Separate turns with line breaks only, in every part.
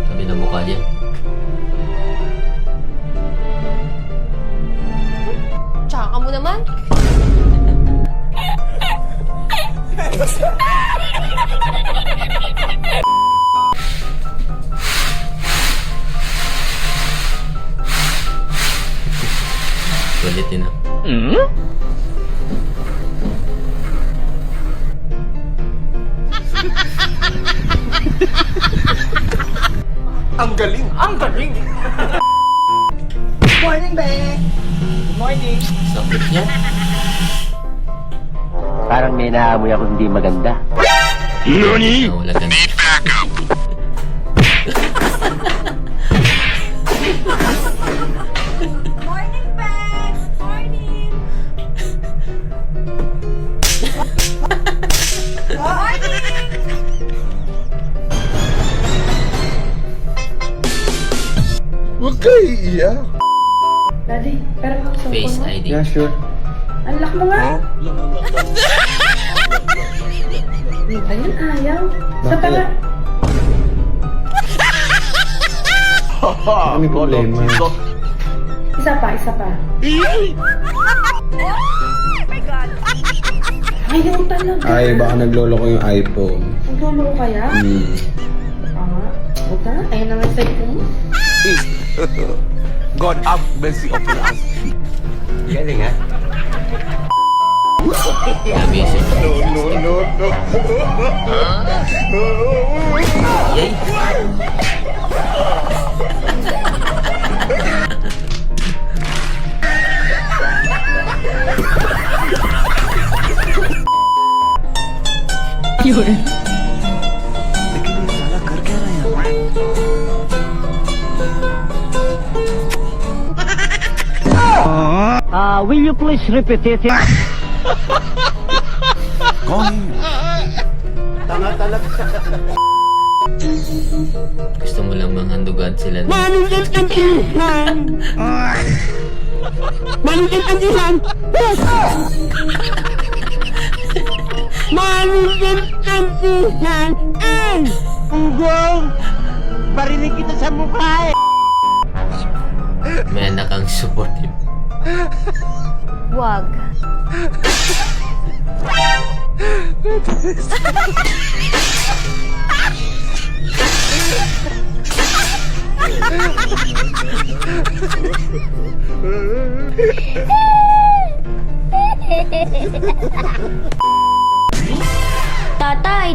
Sabi ng mukha niya.
Tsaka mo naman.
Kulit din ah.
Ang galing! Ang galing!
Morning, Bek! Good morning!
Sakit niya.
Parang may naamoy ako hindi maganda.
Wala ka na.
Morning, Bek! Morning!
Huwag kayo iiyak!
Daddy, pero ako sa
Face
phone mo.
ID.
Yeah, sure.
Unlock mo nga. Ayun, ayaw. Sa
Bakit?
tara.
Ano yung problema?
Isa pa, isa pa. Ayaw talaga.
Ay, baka naglolo ko yung iPhone.
Naglolo ko kaya? Huwag na. Ayun naman sa phone.
God have mercy upon us.
Galing ha?
Nabisi.
No.
Yay!
Will you please repeat it?
Gusto mo lang bang handugad sila?
Barinig kita sa mukha eh!
May anak kang supportive.
Wag.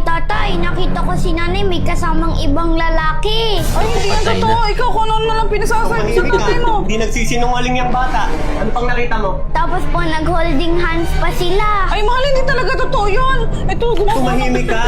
Tatay, nakita ko si nanay may kasamang ibang lalaki.
Ay, hindi yan
Patay
totoo.
na.
Ikaw kung ano na lang pinasasabi sa tatay mo.
Hindi nagsisinungaling yung bata. Ano pang nakita mo?
Tapos po nag-holding hands pa sila.
Ay, mahal, hindi talaga totoo yun. Ito, gumawa.
Tumahimik ka.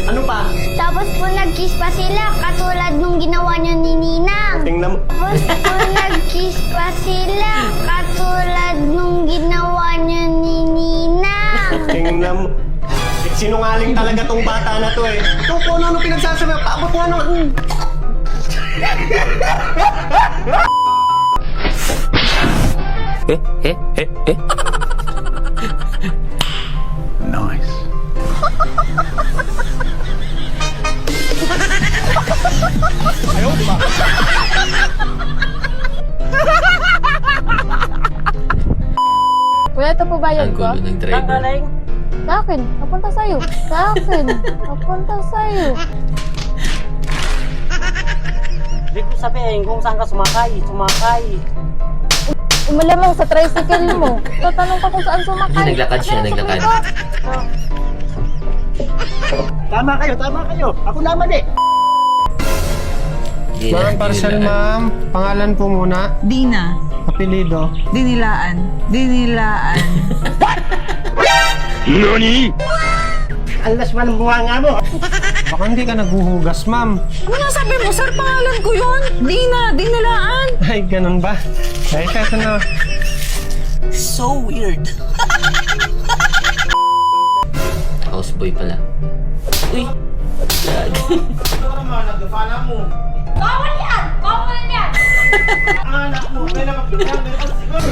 Ano pa?
Tapos po nag-kiss pa sila katulad nung ginawa niyo ni Ninang.
Tingnan mo.
Tapos po nag-kiss pa sila katulad nung ginawa niyo ni Ninang.
Tingnan mo. Sinungaling talaga tong bata na to eh. Ito kung ano pinagsasabi. Paabot nga nung...
Nice.
Kuya, ito po bayad
Ang
ko?
gulo ng driver.
Sa akin. Napunta sa'yo. Sa akin. Napunta sa'yo.
Hindi ko sabihin kung saan ka sumakay.
Malamang sa tricycle mo. Tatanong ka kung saan
Hindi,
sumakay.
naglakad siya, naglakad.
Tama kayo. Ako naman eh.
Hindi na,
Ma'am, parcel
hindi na.
ma'am. Pangalan po muna.
Dina.
Apelido.
Dinilaan.
Alas man ang buhanga mo.
Baka hindi ka naghuhugas, ma'am.
Ano nga sabi mo, sir? Pangalan ko yun. Dinilaan.
Ay, ganun ba? Ay, eto na.
So weird.
Houseboy pala. Uy!
Anak mo.
Bawal yan! Bawal yan!
Anak mo. May nakapagpapagpapag siguro.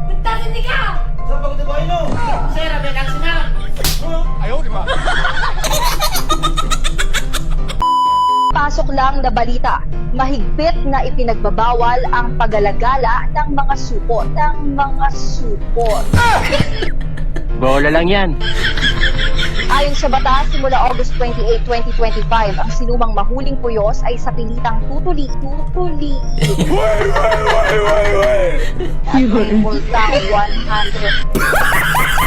Magtasin ka!
Sa pagdabayin mo. Sir, may kansi na.
Pasok lang na balita. Mahigpit na ipinagbabawal ang pag-alagala ng mga supot.
Bola lang yan.
Ayon sa batas, simula August 28, 2025, ang sinumang mahuling puyos ay sa pilitang tutuli. At may multang 100.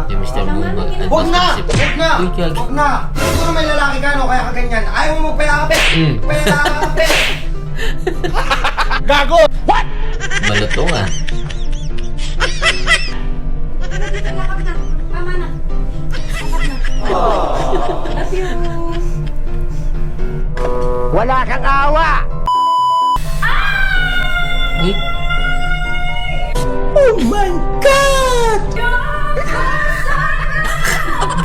Yung Mr. Boom.
Huwag na! Huwag na!
Uy, kag...
Huwag na! Siguro may lalaki ka, no? Kaya ka ganyan. Ayaw mo magpayakapit! Payakapit! Gago! What?
Malutong ah.
Tama na. Love you.
Wala kang awa!
Uy,
Oh my God!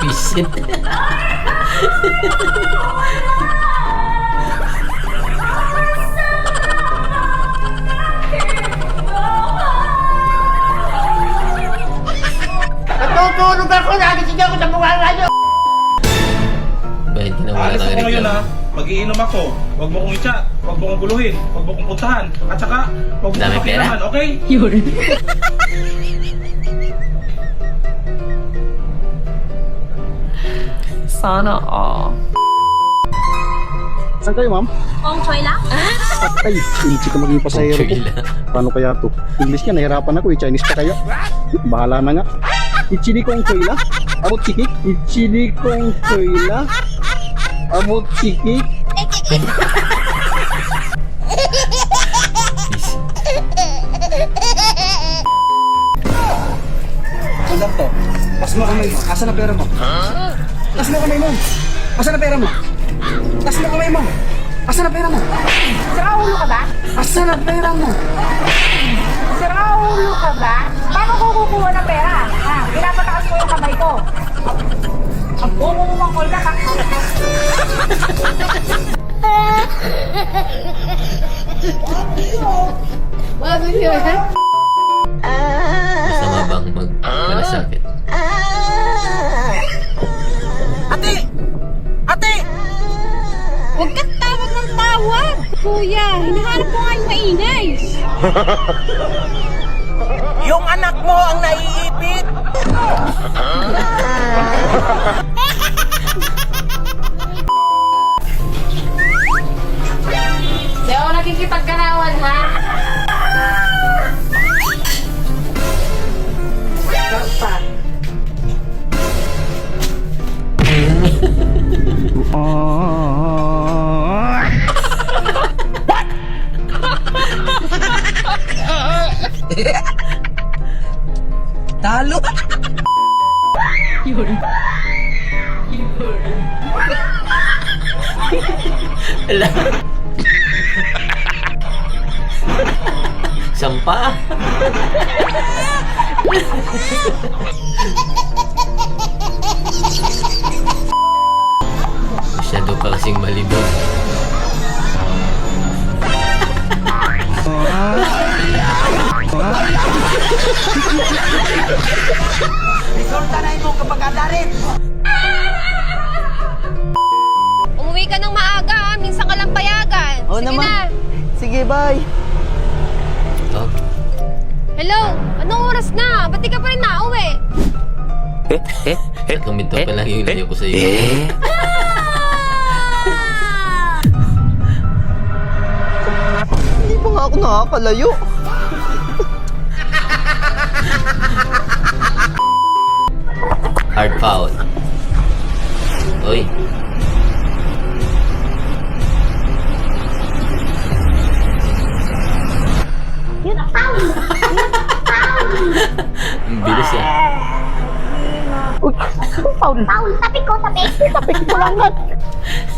visit.
Natutulog ako! Nagising ako sa mukha nga nyo!
Bakit ginawa
Alis
ng
ako ngayon
reklamo?
ha. Mag-iinom ako. Huwag mo kong i-chat. Huwag mo kong guluhin. Huwag mo kong puntahan. At saka, huwag mo
Dami
kong
pera?
pakialaman, okay?
Sana all.
Saan kayo, ma'am?
Kung choy lang?
Ay, hindi ka maging pasahero ko.
Chila.
Paano kaya to? English ka, nahirapan ako eh. Chinese pa kayo. Bahala na nga. Ichili kong choyla. Abot chiki. Ichili kong choyla. Abot chiki. Ano to? Pas mo kamay mo. Asa na pera mo? Tas mo kamay mo. Asa na pera mo? Tas mo kamay mo. Asa na pera mo?
Sira ulo ka ba?
Asa na pera mo?
Sira ulo ka ba? Paano ko kukuha ng pera? Ha? Pinapataas ko yung kamay ko. Ang bumo mo mang kolda ka.
Masama bang magmalasakit?
Huwag kang tawag ng tawag! Kuya, hinahanap ko nga yung maingay.
Yung anak mo ang naiipit.
Di ako nakikipagkanawan, ha? Pa.
Talo.
Ala. Sampa. Masyado pa kasing malibog.
Resulta na ito kapag adarin.
Umuwi ka ng maaga, ha? Minsan ka lang payagan.
Oo
Sige
naman.
na.
Sige, bye.
Oh,
Hello? Anong oras na? Ba't di ka pa rin nauwi?
tatlong minto pa lang yung layo ko sa iyo.
Hindi pa nga ako nakakalayo.
Hard foul. Uy.
Paul.
Paul, tapik ko, tapik.
Tapik mo lang yan.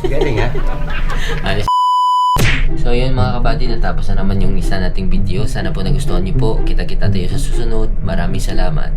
Galing ha?
Ayos. So yun mga kabady, natapos na naman yung isa nating video. Sana po nagustuhan niyo po. Kita-kita tayo sa susunod. Maraming salamat.